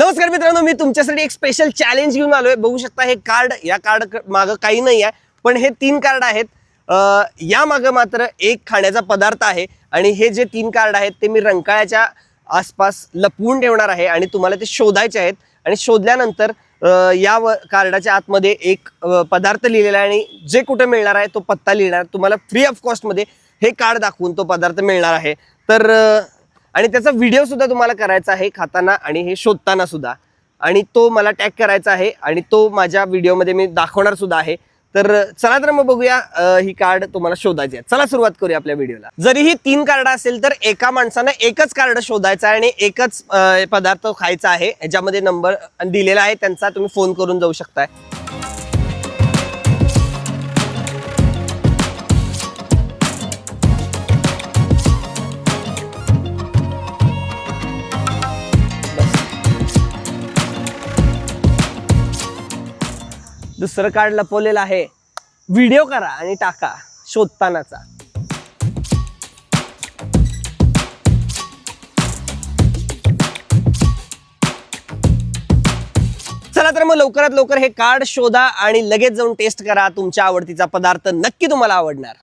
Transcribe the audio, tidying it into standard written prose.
नमस्कार मित्रांनो, मी तुमच्यासाठी एक स्पेशल चॅलेंज घेऊन आलोय। बघू शकता हे कार्ड, या कार्ड मागं काही नाही आहे, पण हे 3 कार्ड आहेत। या मागं मात्र एक खाण्याचा पदार्थ आहे आणि हे जे 3 कार्ड आहेत ते मी रंकाळ्याच्या आसपास लपवून ठेवणार आहे आणि तुम्हाला ते शोधायचे आहेत। आणि शोधल्यानंतर या कार्डाच्या आतमध्ये एक पदार्थ लिहिलेला आहे आणि जे कुठे मिळणार आहे तो पत्ता लिहिणार, तुम्हाला फ्री ऑफ कॉस्ट मध्ये हे कार्ड दाखवून तो पदार्थ मिळणार आहे। तर आणि त्याचा व्हिडिओ सुद्धा तुम्हाला करायचा आहे खाताना आणि हे शोधताना सुद्धा, आणि तो मला टॅग करायचा आहे आणि तो माझ्या व्हिडिओमध्ये मी दाखवणार सुद्धा आहे। तर चला तर मग बघूया ही कार्ड तुम्हाला शोधायची आहेत। चला सुरुवात करूया आपल्या व्हिडिओला। जरी ही 3 कार्ड असेल तर एका माणसाने एकच कार्ड शोधायचा आहे आणि एकच पदार्थ खायचा आहे। याच्यामध्ये नंबर दिलेला आहे त्यांचा, तुम्ही फोन करून जाऊ शकताय। दुसरं कार्ड लपवलेलं आहे, व्हिडिओ करा आणि टाका शोधतानाचा। चला तर मग लवकरात लवकर हे कार्ड शोधा आणि लगेच जाऊन टेस्ट करा। तुमच्या आवडतीचा पदार्थ नक्की तुम्हाला आवडणार।